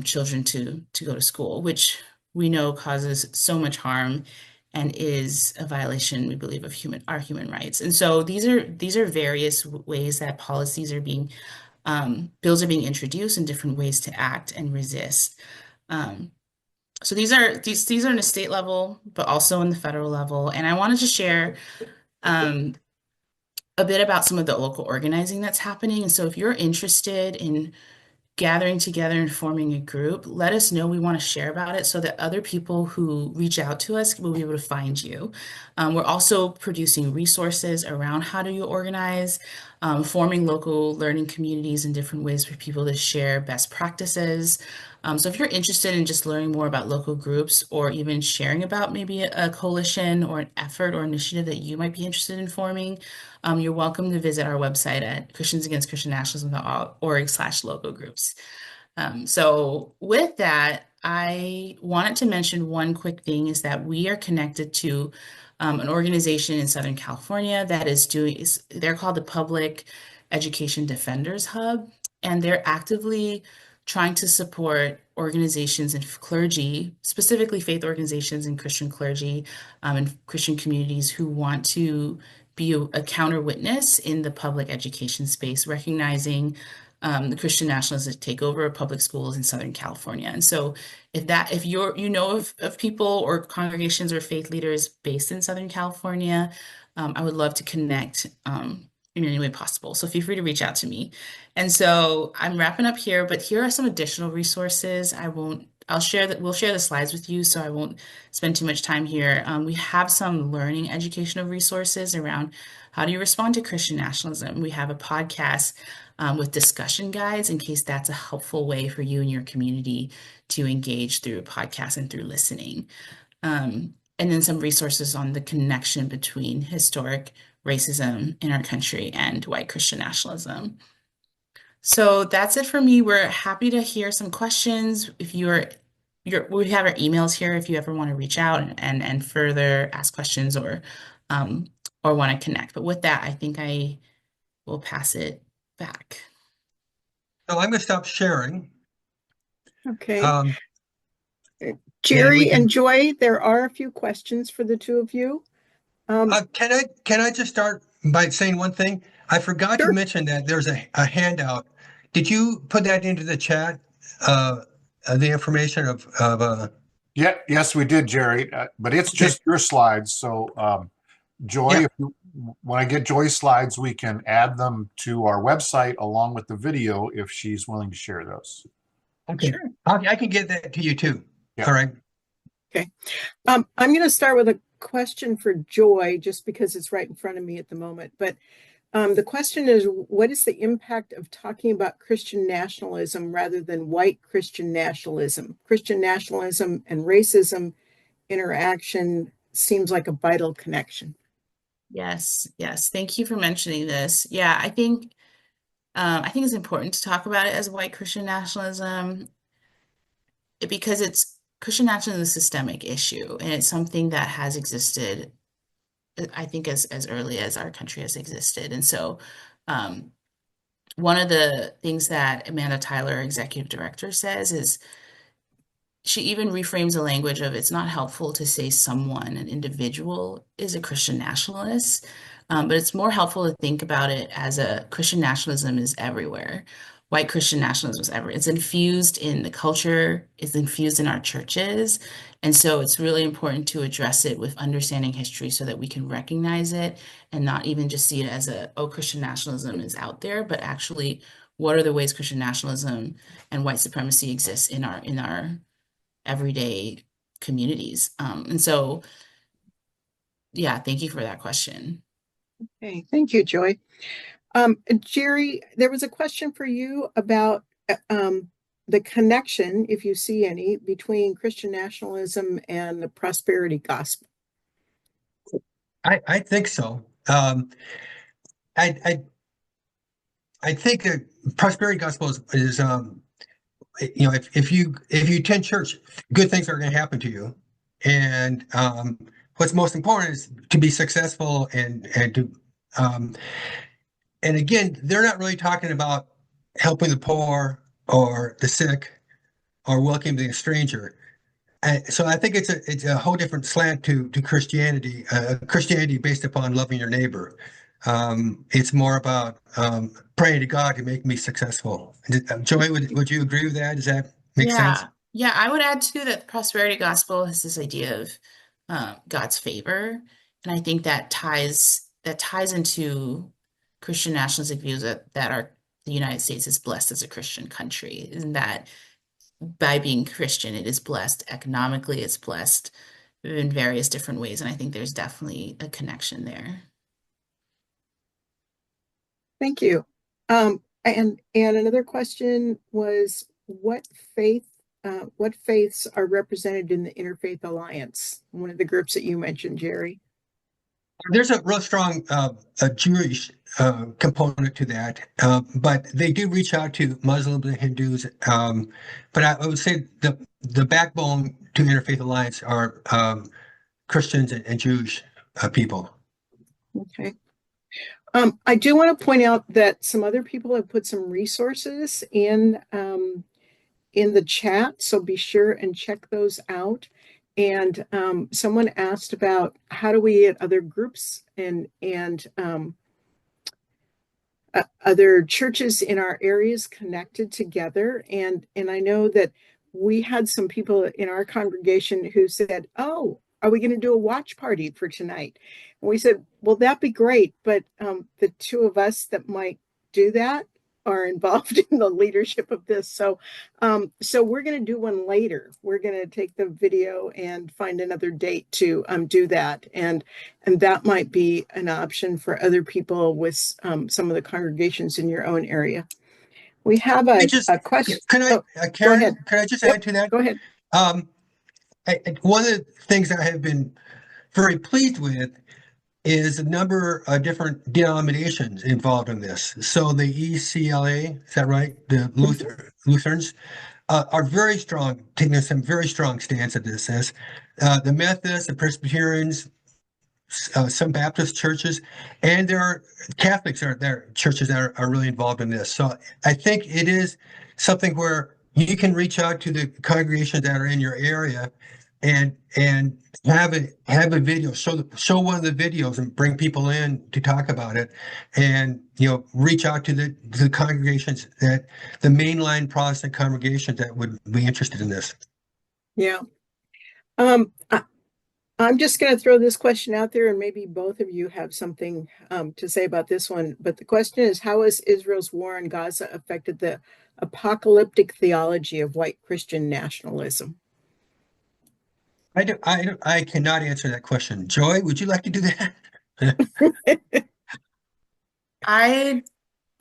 children to go to school, which we know causes so much harm and is a violation, we believe, of our human rights. And so these are various ways that policies are being bills are being introduced and different ways to act and resist. So these are in the state level, but also in the federal level. And I wanted to share a bit about some of the local organizing that's happening. And so if you're interested in gathering together and forming a group, let us know. We want to share about it so that other people who reach out to us will be able to find you. We're also producing resources around how do you organize, forming local learning communities and different ways for people to share best practices. So if you're interested in just learning more about local groups or even sharing about maybe a coalition or an effort or initiative that you might be interested in forming, you're welcome to visit our website at christiansagainstchristiannationalism.org/local groups. So with that, I wanted to mention one quick thing is that we are connected to an organization in Southern California that they're called the Public Education Defenders Hub, and they're actively trying to support organizations and clergy, specifically faith organizations and Christian clergy and Christian communities who want to be a counter witness in the public education space, recognizing the Christian nationalism takeover of public schools in Southern California. And so if you know of people or congregations or faith leaders based in Southern California, I would love to connect in any way possible. So feel free to reach out to me. And so I'm wrapping up here, but here are some additional resources. We'll share the slides with you, so I won't spend too much time here. We have some learning educational resources around how do you respond to Christian nationalism. We have a podcast with discussion guides in case that's a helpful way for you and your community to engage through a podcast and through listening. And then some resources on the connection between historic racism in our country and white Christian nationalism. So that's it for me. We're happy to hear some questions. If we have our emails here if you ever want to reach out and further ask questions or want to connect. But with that, I think I will pass it back. So I'm going to stop sharing. Okay. Jerry Jerry and Joy, there are a few questions for the two of you. Can I just start by saying one thing? I forgot Sure. to mention that there's a handout. Did you put that into the chat? The information of Yeah, yes, we did, Jerry. But it's just your slides. So, Joy, Yeah. when I get Joy's slides, we can add them to our website along with the video if she's willing to share those. Okay. Sure. I can get that to you too. Yeah. All right. Okay. I'm going to start with a question for Joy, just because it's right in front of me at the moment. But the question is, what is the impact of talking about Christian nationalism rather than white Christian nationalism? Christian nationalism and racism interaction seems like a vital connection. Yes. Thank you for mentioning this. Yeah, I think it's important to talk about it as white Christian nationalism because Christian nationalism is a systemic issue, and it's something that has existed, I think, as early as our country has existed. And so one of the things that Amanda Tyler, executive director, says is she even reframes the language of it's not helpful to say an individual is a Christian nationalist, but it's more helpful to think about it as a Christian nationalism is everywhere. White Christian nationalism is everywhere. It's infused in the culture, it's infused in our churches. And so it's really important to address it with understanding history so that we can recognize it and not even just see it as Christian nationalism is out there, but actually what are the ways Christian nationalism and white supremacy exists in our everyday communities. And so, yeah, thank you for that question. Okay, thank you, Joy. Jerry, there was a question for you about the connection, if you see any, between Christian nationalism and the prosperity gospel. I think so. I think that prosperity gospel is if you attend church, good things are going to happen to you, and what's most important is to be successful and to and again, they're not really talking about helping the poor or the sick or welcoming a stranger. So I think it's a whole different slant to Christianity, Christianity based upon loving your neighbor. It's more about praying to God to make me successful. Joy, would you agree with that? Does that make sense? Yeah, I would add too that the prosperity gospel has this idea of God's favor, and I think that ties into Christian nationalistic views that the United States is blessed as a Christian country, and that by being Christian, it is blessed economically, it's blessed in various different ways, and I think there's definitely a connection there. Thank you. And another question was, what faiths are represented in the Interfaith Alliance? One of the groups that you mentioned, Jerry. There's a real strong a Jewish component to that, but they do reach out to Muslims and Hindus. But I would say the backbone to Interfaith Alliance are Christians and Jewish people. Okay. I do want to point out that some other people have put some resources in the chat, so be sure and check those out. And someone asked about how do we get other groups and other churches in our areas connected together. And I know that we had some people in our congregation who said, "Oh, are we going to do a watch party for tonight?" And we said, "Well, that'd be great, but the two of us that might do that are involved in the leadership of this. So we're going to do one later. We're going to take the video and find another date to do that. And that might be an option for other people with some of the congregations in your own area." We have a question. Karen, go ahead. Can I just Yep, add to that? Go ahead. One of the things I have been very pleased with is the number of different denominations involved in this. So the ECLA, is that right? The Lutherans are very strong, taking some very strong stance at this. As the Methodists, the Presbyterians, some Baptist churches, and there are Catholics churches that are really involved in this. So I think it is something where you can reach out to the congregations that are in your area and have a video, show one of the videos and bring people in to talk about it, and reach out to the congregations, that the mainline Protestant congregations that would be interested in this. Yeah. I'm just going to throw this question out there, and maybe both of you have something to say about this one. But the question is, how has Israel's war in Gaza affected the apocalyptic theology of white Christian nationalism? I cannot answer that question. Joy, would you like to do that? I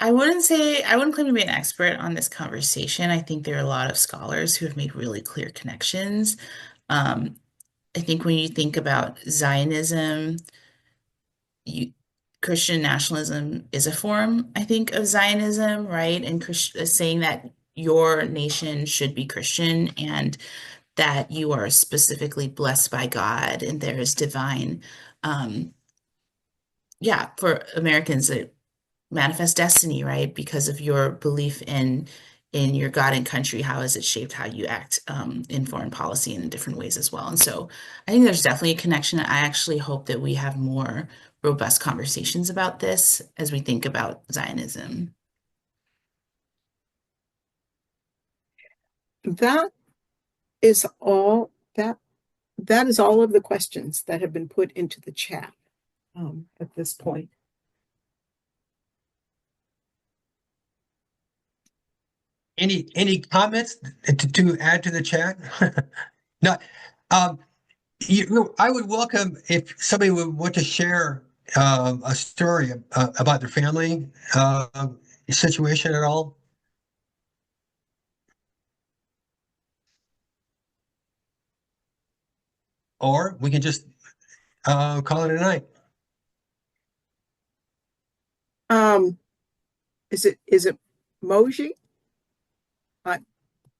wouldn't claim to be an expert on this conversation. I think there are a lot of scholars who have made really clear connections. I think when you think about Zionism, Christian nationalism is a form, I think, of Zionism, right? And saying that your nation should be Christian and that you are specifically blessed by God and there is divine, for Americans, it manifest destiny, right? Because of your belief in your God and country, how has it shaped how you act in foreign policy and in different ways as well? And so I think there's definitely a connection. I actually hope that we have more robust conversations about this as we think about Zionism. That is all of the questions that have been put into the chat at this point. Any comments to add to the chat? No. I would welcome if somebody would want to share a story about their family situation at all. Or we can just call it a night. Is it Moji?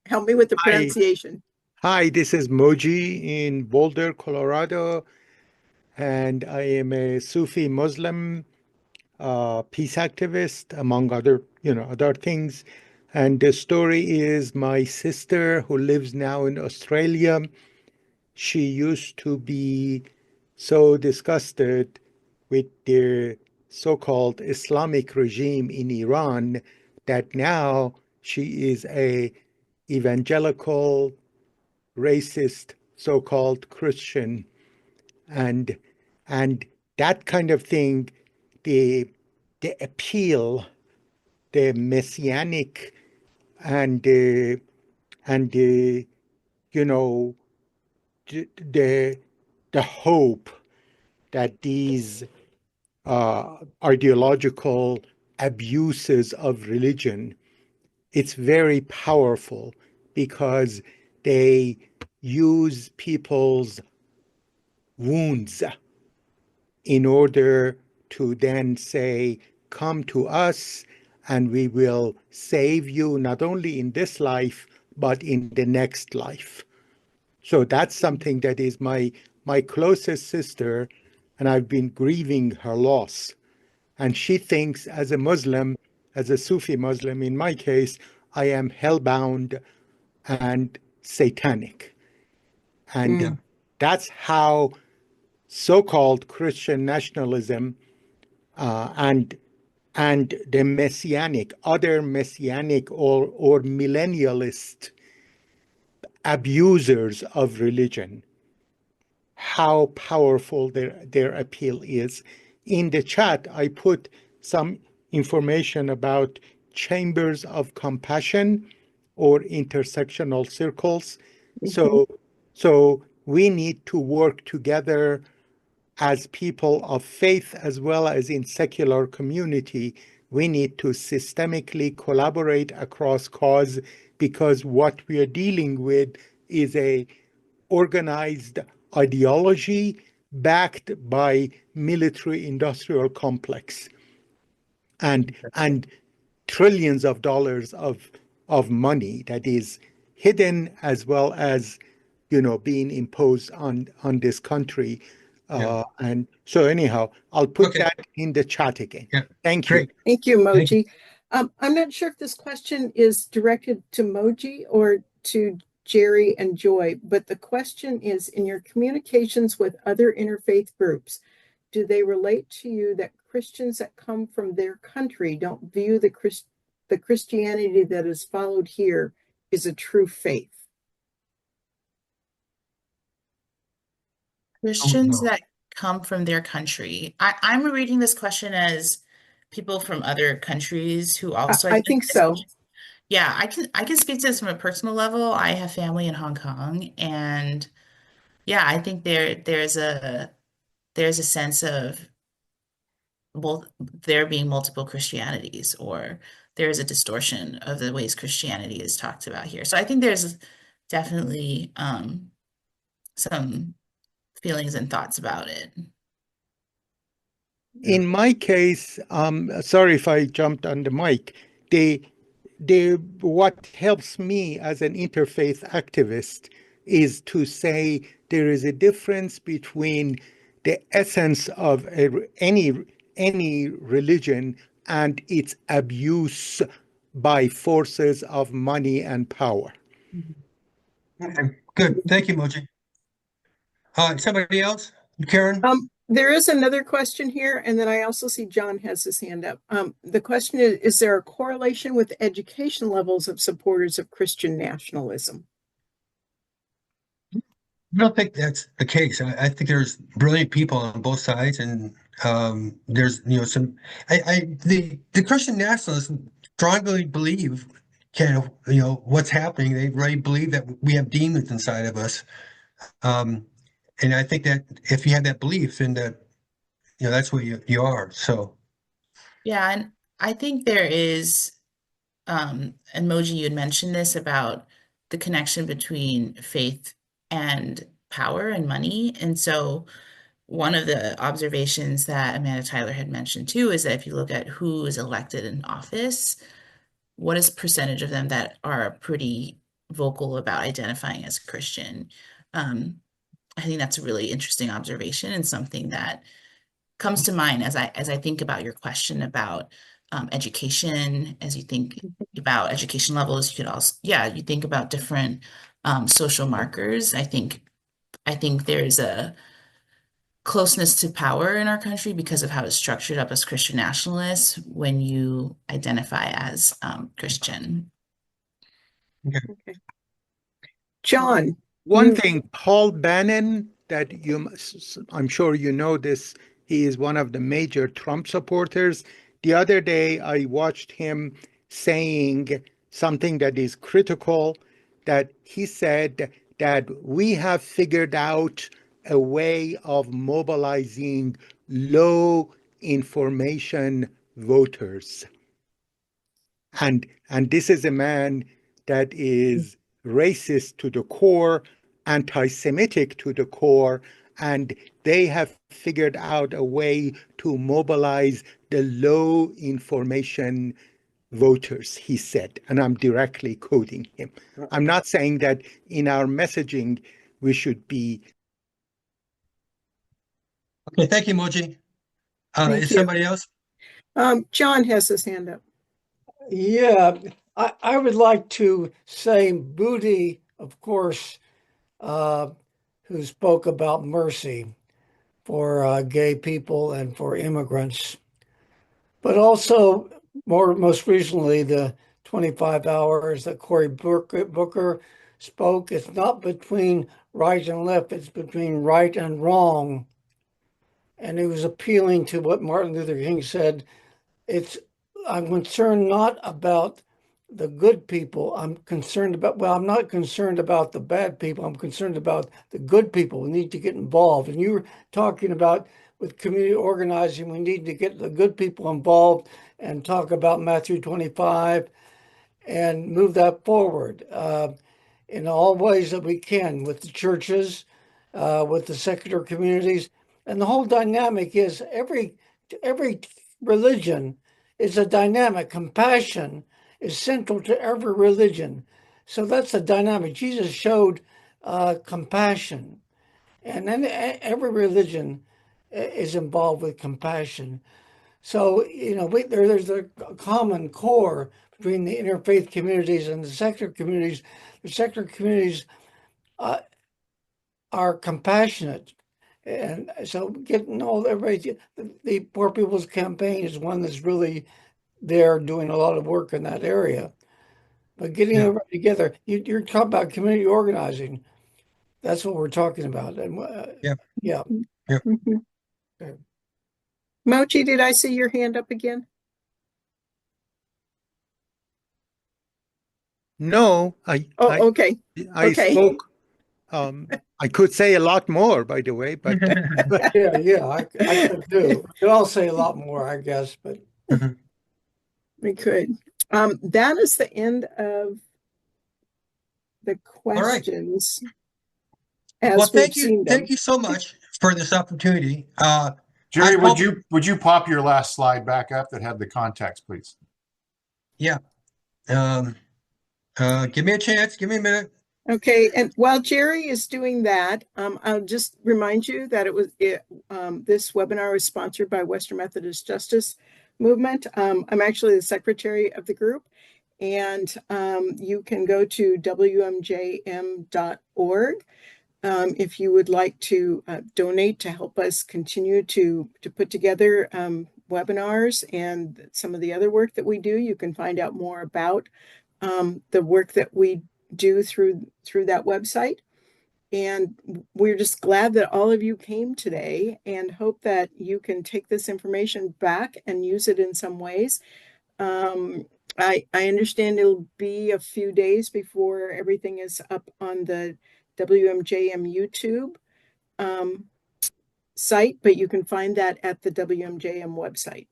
Help me with the pronunciation. Hi, this is Moji in Boulder, Colorado. and I am a Sufi Muslim peace activist, among other things. And the story is my sister, who lives now in Australia, she used to be so disgusted with the so-called Islamic regime in Iran that now she is a evangelical, racist, so-called Christian. And and that kind of thing, the appeal, the messianic and the you know the hope that these ideological abuses of religion, it's very powerful because they use people's wounds in order to then say, come to us and we will save you not only in this life, but in the next life. So that's something that is my closest sister, and I've been grieving her loss. And she thinks, as a Muslim, as a Sufi Muslim, in my case, I am hellbound and satanic. And that's how so-called Christian nationalism and the messianic, other messianic or millennialist abusers of religion, how powerful their appeal is. In the chat, I put some information about chambers of compassion or intersectional circles. So we need to work together as people of faith, as well as in secular community. We need to systemically collaborate across cause, because what we are dealing with is a organized ideology backed by military industrial complex and trillions of dollars of money that is hidden, as well as being imposed on this country. And so anyhow, I'll put that in the chat again. Thank you. Thank you, Moji. I'm not sure if this question is directed to Moji or to Jerry and Joy, but the question is, in your communications with other interfaith groups, do they relate to you that Christians that come from their country don't view the Christianity that is followed here is a true faith? Christians that come from their country. I'm reading this question as people from other countries who also I think so. Yeah, I can speak to this from a personal level. I have family in Hong Kong, and yeah, I think there's a sense of there being multiple Christianities, or there's a distortion of the ways Christianity is talked about here. So I think there's definitely some feelings and thoughts about it. In my case, sorry if I jumped on the mic, what helps me as an interfaith activist is to say there is a difference between the essence of any religion and its abuse by forces of money and power. Okay, good. Thank you, Moji. Somebody else? Karen? There is another question here, and then I also see John has his hand up. The question is there a correlation with education levels of supporters of Christian nationalism? I don't think that's the case. I think there's brilliant people on both sides, and there's the Christian nationalists strongly believe kind of what's happening. They really believe that we have demons inside of us, and I think that if you have that belief, then that's what you are. So yeah, and I think there is, and Moji, you had mentioned this about the connection between faith and power and money. And so one of the observations that Amanda Tyler had mentioned too is that if you look at who is elected in office, what is percentage of them that are pretty vocal about identifying as Christian? I think that's a really interesting observation and something that comes to mind as I think about your question about education. As you think about education levels, you could also, yeah, you think about different social markers. I think there's a closeness to power in our country because of how it's structured up as Christian nationalists when you identify as Christian. Okay. John, One thing, Paul Bannon, that I'm sure you know this, he is one of the major Trump supporters. The other day, I watched him saying something that is critical, that he said that we have figured out a way of mobilizing low information voters. And this is a man that is racist to the core, anti-Semitic to the core, and they have figured out a way to mobilize the low information voters, he said, and I'm directly quoting him. I'm not saying that in our messaging we should be. Okay, thank you, Moji. Thank Is you. somebody else? John has his hand up. Yeah, I would like to say Booty, of course, who spoke about mercy for gay people and for immigrants, but also most recently the 25 hours that Cory Booker spoke. It's not between right and left; it's between right and wrong. And he was appealing to what Martin Luther King said. I'm concerned not about the good people. I'm not concerned about the bad people. I'm concerned about the good people. We need to get involved. And you were talking about with community organizing, we need to get the good people involved and talk about Matthew 25 and move that forward in all ways that we can with the churches, with the secular communities. And the whole dynamic is every religion is a dynamic. Compassion is central to every religion. So that's the dynamic. Jesus showed compassion. And then every religion is involved with compassion. So, there's a common core between the interfaith communities and the secular communities. The secular communities are compassionate. And so getting all everybody, the Poor People's Campaign is one that's really there doing a lot of work in that area. But getting everybody together, you're talking about community organizing. That's what we're talking about. And Yeah. yeah. Okay. Mochi, did I see your hand up again? No, Okay. I Okay. spoke. I could say a lot more, by the way, but Yeah, I could do. I could all say a lot more, I guess, but We could. That is the end of the questions. As well, we've seen them. thank you so much for this opportunity. Jerry, would you pop your last slide back up that had the context, please? Yeah. Give me a chance. Give me a minute. Okay, and while Jerry is doing that, I'll just remind you that this webinar was sponsored by Western Methodist Justice Movement. I'm actually the secretary of the group, and you can go to WMJM.org if you would like to donate to help us continue to put together webinars and some of the other work that we do. You can find out more about the work that we do through that website. And we're just glad that all of you came today and hope that you can take this information back and use it in some ways. I understand it'll be a few days before everything is up on the WMJM YouTube site, but you can find that at the WMJM website.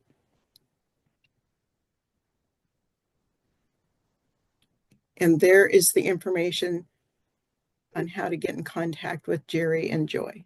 And there is the information on how to get in contact with Jerry and Joy.